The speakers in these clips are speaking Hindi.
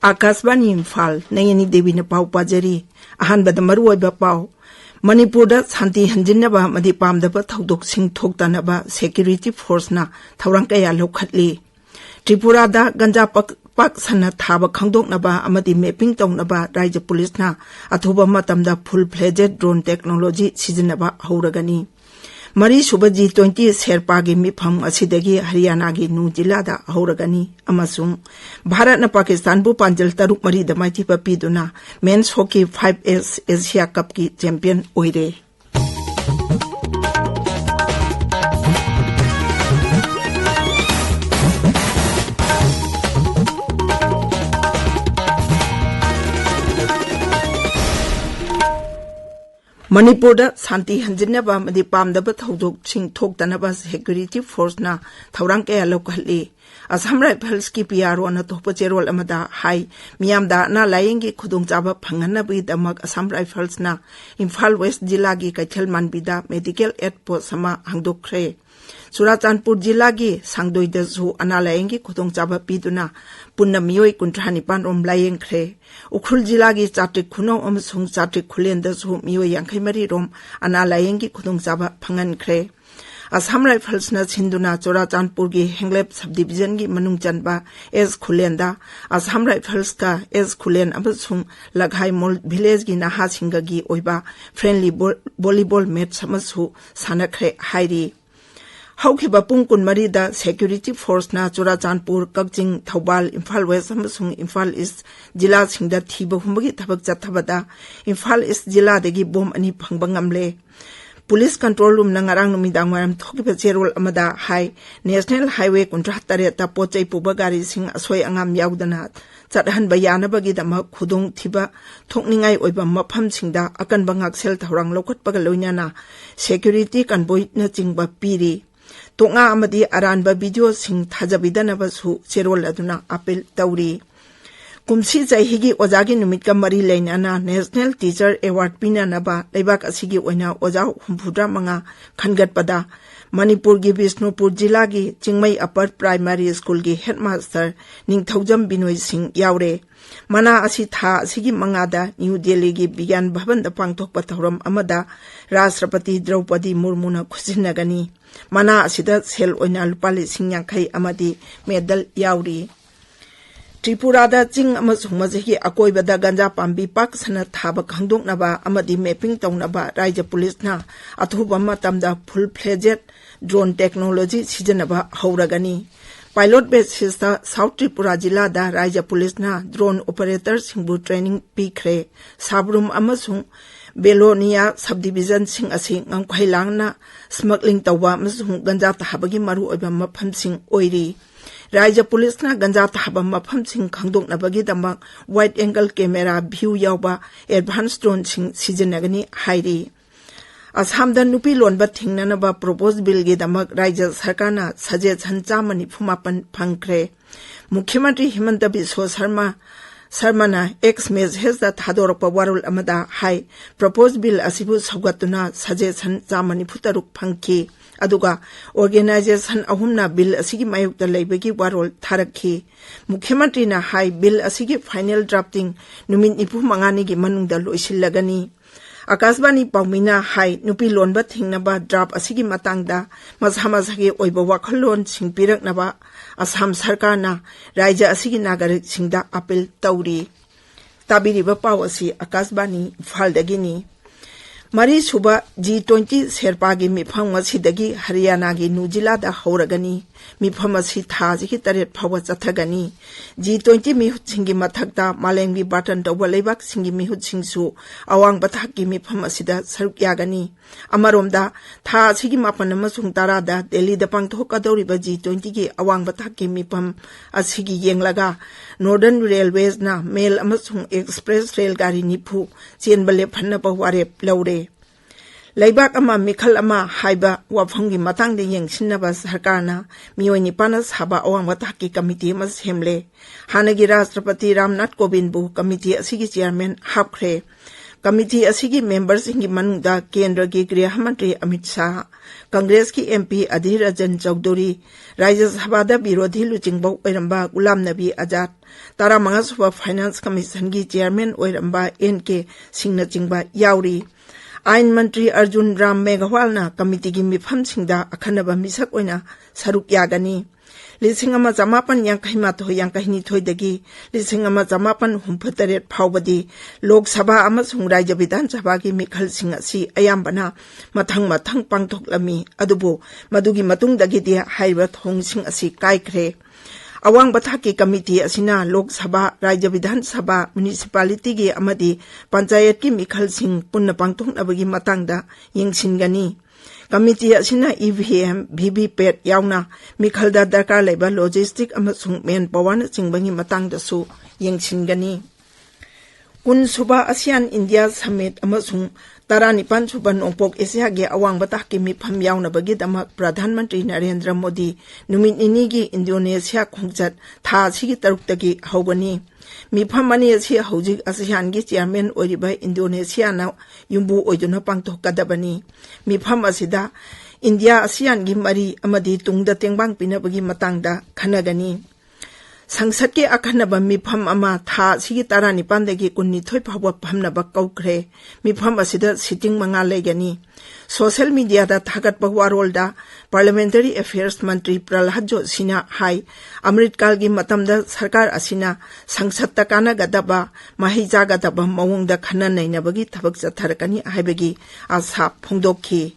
आकाशवाणी इम्फाल नयनी देवी ने पाव पाजरी अहानबद मरुओइबा पाव मणिपुर शांति हंजिनबा मदि पामदबा थौदोकसिंग थोक्तनबा सिक्योरिटी फोर्सना थौरांग कया लौखटली त्रिपुरादा गंजा पाक सन्ना थाबा खंगदोकनबा अमदि मैपिंग तौनबा राज्य पुलिसना अथुबा मतमदा फुल फ्लेजेड ड्रोन टेक्नोलॉजी सिजिनबा हौरगनी मरी सुबह G20 शेरपागी मिफम असिदगी हरियाणा की नू जिलादा हौरगनी अमसुंग भारत न पाकिस्तान बु पांजल तरुक मरी दमाइथि पपीदुना men's hockey 5S Asia cup की चैंपियन ओइरे मणिपुर शांति हंजिनबा मदि पामदबा थौदोकसिंग थोक्तनबा सिक्योरिटी फोर्सना थौरांग कया लौखटली असम राइफल्स की PRO न तोप चेरोल अमदा हाई मियामदा ना लायेंगे खुदुंगचाबा फंगनबगीदमक असम राइफल्सना इम्फाल वेस्ट जिला की कैथल मानबीदा मेडिकल एड पोस्ट अमा हांगदोखरे चुराचांदपुर जिला की सांगदोइदसु अना लायेंगे खुदुंगचाबा पीदुना पुन्ना मियोय 95 रोम लायेंखरे उखरुल जिला की चाट्रिक खुनौ अमसुंग चाट्रिक खुलेंदसु मियोय 53 रोम अना लायेंगे खुदुंगचाबा फंगनखरे असम राइफल्स न सिंधुना चुराचांदपुर की हेंगलेप सब डिवीजन की मनुंग चनबा एस खुलेंदा असम राइफल्स का एस खुलें अमसुंग लगाई मोल विलेज की नहा सिंगगी ओइबा फ्रेंडली वॉलीबॉल मैच समसु सानखरे हाइरी हौखिबा पुंग कुनमरीदा सिक्योरिटी फोर्सना चुराचांदपुर कक्चिंग थौबाल इम्फाल वेस्ट अमसुंग इम्फाल ईस्ट जिला सिंगदा थीबा हुंबगी थबक चथबदा इम्फाल ईस्ट जिला देगी बोम अनि फंगबा ngamle पुलिस कंट्रोल रूम नंगारांग नुमिदांग वारम थोकिबा चेरोल अमदा हाई नेशनल हाईवे 73 ता पोचै पुबा गारी सिंग असोय अंगाम याउदना चटहनबा यानबगीदमक खुदुंग थिबा थोकनिंगाई ओइबा मफम सिंगदा अकनबा ngaksel थौरांग लौखटपगा लोइनाना सिक्योरिटी कन्वॉय न चिंगबा पीरी तोंगा अमदी अरानबा वीडियो सिंग थाजबिदनबसु चेरोल अदुना अपील तौरी कुमसी चाहिगी ओजागी नुमित का मरी लेनाना नेशनल टीचर अवार्ड पिनानबा लेबाक असिगी ओइना ओजा 65 खनगटपदा मणिपुर की विष्णुपुर जिला की चिंगमई अपर प्राइमरी स्कूल की हेडमास्टर निंगथौजम बिनोय सिंह यावरे मना असि था असिगी मंगादा न्यू दिल्ली की विज्ञान भवन द पांगथोकपा थौरम अमदा राष्ट्रपति द्रौपदी मुर्मुना खुसिनगनी मना असिदा सेल ओइना लुपा 50,000 अमदी मेडल यावरी त्रिपुरादा चिंग अमसुंग मजही अकोइबदा गंजा पांबी पाक सना थाबा खंगदोकनबा अमदी मैपिंग तौनबा राज्य पुलिसना अथुबा मतमदा फुल फ्लेजेड ड्रोन टेक्नोलॉजी सिजनबा हौरगनी पायलट बेसिसता साउथ त्रिपुरा जिला दा राज्य पुलिसना ड्रोन ऑपरेटर सिंबु ट्रेनिंग पीखरे साबरुम अमसुंग बेलोनिया सब डिवीजन सिंग असि ngangkhailang स्मगलिंग तौबा अमसुंग गंजा थाबगी मरु ओइबा मफम सिंग ओइरी राज्य पुलिसना गंजा थाबा मफम सिंग खंगदोकनबगीदमक वाइड एंगल कैमेरा व्यू यावबा एडवांस ड्रोन सिंग सिजनगनी हाइरी असमदा नुपी लोनबा थिंगनबा प्रपोज बिल गिदमक राज्य सरकारना सजेशन 94 फंगख्रे मुख्यमंत्री हिमंत बिस्व शर्माना एक्स मेसेज दा थादोरपा वारुल अमदा हाई प्रपोज बिल असिबु सौगतुना सजेशन 94 फंगखी अदुगा ऑर्गेनाइजेशन अहुमना बिल असिगी मायुक्ता लेबगी वारोल थारखी मुख्यमंत्री ना हाई बिल असिगी फाइनल ड्राफ्टिंग नुमित 95 की मनुंगदा लोइसिल्लगनी आकाशवाणी पाउमिना हाई नुपी लोनबा थिंगनबा ड्राफ्ट असिगी मतंगदा मसामसागी ओइबा वाखलोन सिंगपिरकनबा असम सरकारना राज्य असिगी नागरिक सिंगदा अपील तौरी ताबिरिबा पाव असि आकाशवाणी फालदगिनी मरी सुबह G20 शेरपागी मिफम असिदगी हरियाणा की नू जिलादा हौरगनी मिफम असि थाजिगी 8 फाव चथगनी G20 मिहुत सिंगी मथक्ता मालेंगी बाटन तौबा लेबाक सिंगी मिहुत सिंगसु अवांग बथाकी मिफम असिदा सरुक यागनी अमरोमदा था असिगी 9 अमसुंग 10 दा दिल्ली दा पांगथोकदौरिबा G20 की अवांग बथाकी मिफम असिगी येंगलगा नॉर्दर्न रेलवेज ना मेल अमसुंग एक्सप्रेस रेलगाड़ी निफु चेनबा लेफन्नबा वारेप लौरे लेबाक अमा मिखल अमा हाइबा वाफंगी मतंगदे येंगसिनबा सरकारना मियोय 9 साबा अवांग बथाकी कमिटी अमा सेमले हानगी राष्ट्रपति रामनाथ कोविंद बु कमिटी असिगी चेयरमैन हापख्रे कमिटी असिगी मेंबर्स इंगी मनुंगदा केंद्र की गृह मंत्री अमित शाह, कांग्रेस की एमपी अधीर रंजन चौधरी, राज्य सभा विरोधी लुचिंगबौ ओइरंबा गुलाम नबी आजाद, 15 सुबा फाइनेंस कमीशन की चेयरमैन ओइरंबा एनके सिंह चिंगबा याउरी। आइन मंत्री अर्जुन राम मेघवालना कमिटी की मिफम सिंगदा अखनबा मिसक ओइना सरुक यागनी। 1958-52-52 1958-63 फाउबदी लोक सभा अमसुंग राज्य विधान सभा की मिखल सिंग असि अयाम्बना मथंग मथंग पांगथोकलमी अदुबो मदुगी मतुंगदगिदि हाइबा थोंगसिंग असि काइख्रे। अवांग बथा की कमिटी असिना लोक सभा, राज्य विधान सभा, म्युनिसिपालिटी की अमदी पंचायत की मिखल सिंग पुन्ना पांगथोकनबगी मतंगदा यंगसिनगनी। कमिटी असिना ईवीएम, वीवीपैट याउना मिखलदा दरकार लेबा लॉजिस्टिक अमसुंग मेन पावर चिंगबंगी मतंगदसु यंगसिनगनी। 10 सुबा आसियान इंडिया समिट अमसुंग 19 सुबा नोंपोक एशिया के अवांग बता की मिफम याउनबगीदमक प्रधानमंत्री नरेंद्र मोदी नुमित निनीगी इंडोनेशिया खोंगचत था सिगी तरुक्तगी हौगनी। मिफम मनी असि हौजिक आसियान की चेयरमैन ओइरिबा इंडोनेशियाना युम्बु ओइदुना पांगथोकदबनी। मिफम असिदा इंडिया आसियान की मरी अमदी तुंगदा तेंगबांग पिनबगी मतंगदा खनगनी। संसद के अखनब मिफम अमा था सिगी 19 19 फाउबा फमनब कौख्रे। मिफम असिदा सिटिंग मंगा लेगनी। सोशल मीडिया दा थागतबा वारोलदा पार्लियामेंटरी अफेयर्स मंत्री प्रहलाद जोशीना हाई अमृतकाल की मतमदा सरकार असिना संसद तकाना गदबा महिजा गदबा मवंगदा खनन नैनबगी थबक चथरकनी हाइबगी आशा फोंदोखी।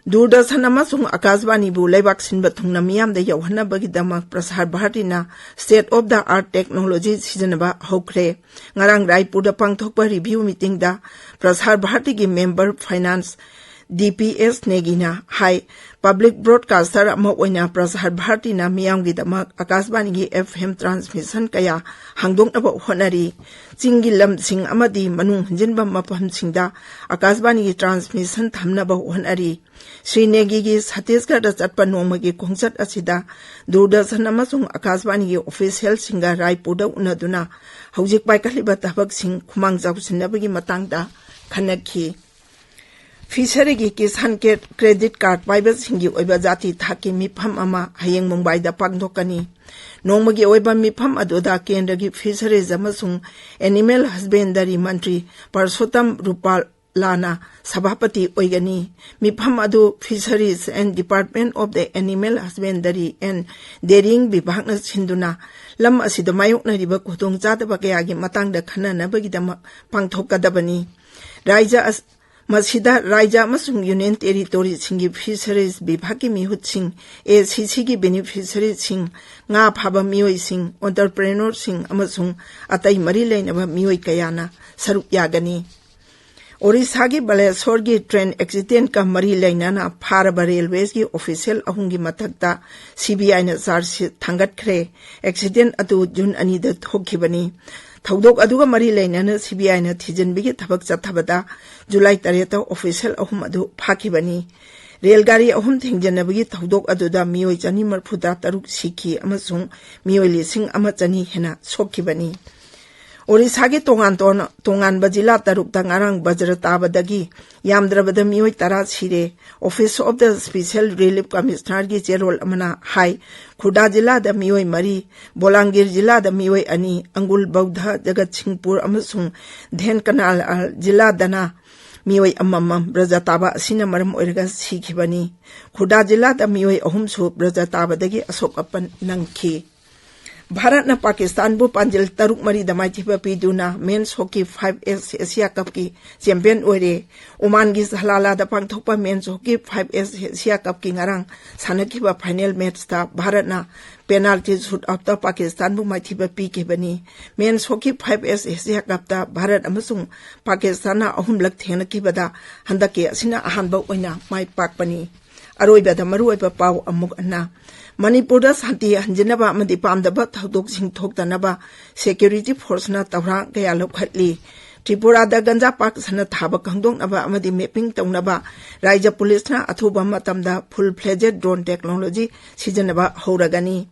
दूरदर्शन अमसुंग आकाशवाणीबु लेबाक सिनबा थुंगना मियामदा यौहन्नबगीदमक प्रसार भारतीना state of the art technology सिजनबा हौख्रे। ngarang रायपुरदा पांगथोकबा रिव्यू मीटिंगदा प्रसार भारती की मेंबर फाइनेंस DPS नेगिना हाई पब्लिक ब्रॉडकास्टर अमा प्रसार भारतीना मियामगीदमक आकाशवाणी की FM ट्रांसमिशन कया हांगदोंगनबा होनरी। चिंगी लमसिंग अमदी मनुंग हंजिनबा मफमसिंगदा आकाशवाणी की ट्रांसमिशन थमनबा होनरी। श्री नेगी की छत्तीसगढ़ चटपा नोंमगी खोंगचत असिदा दूरदर्शन अमसुंग आकाशवाणी की ऑफिशियल सिंगा रायपुरदा उनदुना हौजिक पाइकलिबा थबक सिंग खुमांग जाउसिनबगी मतंगदा खनखी। फिशरी की किसान के क्रेडिट कार्ड पाइबा सिंगी ओइबा जाति थाकी मिफम अमा हयेंग मुंबईदा पांगथोकनी। नोंमगी ओइबा मिफम अदुदा केंद्र की फिशरीज अमसुंग एनिमल हस्बेंडरी मंत्री परसोत्तम रूपालाना सभापति ओइगनी। मिफम अदु fisheries and department of the animal husbandry and dairying विभागना सिंदुना लम असिदा मायोकनरिबा खुदोंचादबा कयागी मतंगदा खननबगीदमक पांगथोकदबनी। राज्य अमसुंग यूनियन टेरिटोरी सिंगी फिशरीज विभाग की मिहुत सिंह ACC की बेनिफिशरी सिंह nga phaba मियोई सिंह एंटरप्रेन्योर सिंह अमसुंग अतई मरी लेनबा मियोई कयाना सरुक यागनी। ओडिशा की बालेश्वर की ट्रेन एक्सीडेंट का मरी लेनाना फारबा रेलवे की ऑफिशियल अहुंगी मथक्ता CBI ने चार्जशीट थांगतख्रे। एक्सीडेंट अदु जून 2 दा थोखिबनी। थौदोक अदुगा मरी लेनाना CBI ने थिजनबिगी थबक चथबदा जुलाई 3 ऑफिशियल अहुम अदु फाखिबनी। रेलगाड़ी अहुम थेंजनबगी थौदोक अदुदा मियोई 243 सिखी अमसुंग मियोई 1,200 हेना सोखिबनी। ओडिशा के तोंगानबा जिला 3 ngarang बज्र ताबदगी यामद्रबदा मियोई 10 सिरे। Office of the special relief commissioner की चेरोल अमना हाई खुडा जिला द मियोई 3, बोलांगीर जिला द मियोई 2, अंगुल बौद्ध जगतसिंहपुर अमसुंग धेनकनाल जिला दना मियोई अममम ब्रजताबा असिना मरम ओइरगा सिखिबनी। खुडा जिला द मियोई 3 सु ब्रजताबदगी अशोक अपन नंगखी। भारत ने पाकिस्तान बु पांजिल 3-3 दमाइथिबा पीदुना men's hockey 5S Asia cup की चैंपियन ओइरे। ओमान की हलाला दा पांगथोकपा men's hockey 5S Asia cup की ngarang सानखिबा फाइनल मैच ता भारत ना पेनाल्टी शूट आउट ता पाकिस्तान बु माइथिबा पीकेबनी। Men's hockey 5S Asia cup ता भारत अमसुंग पाकिस्तान ना अहुमलक थेंगनखिबदा हंदके असिना अहानबा ओइना माइ पाकपनी। अरोइबदा मरुइबा पाव अमुक अन्ना मणिपुर शांति हंजनबा पामदबा थौदोक सिंथोक्तनबा सिक्योरिटी फोर्स ना तौरांग कया लौखटली। Tripurada ganja pak sana thaba kangdongnaba amadi mapping tawnaba Raija Police na athuba matamda full-fledged drone technology sijanaba horagani.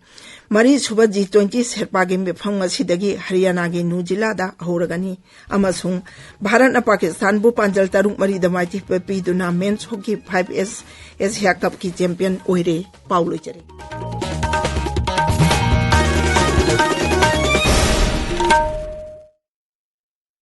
Mari suba G20 Sherpa gi mifam ngasidagi Haryana gi Nu jila da horagani. Amasung Bharat na Pakistan bu panjal tarung mari da maiti piduna men's hockey 5S Asia Cup ki champion oire Paulo Chari.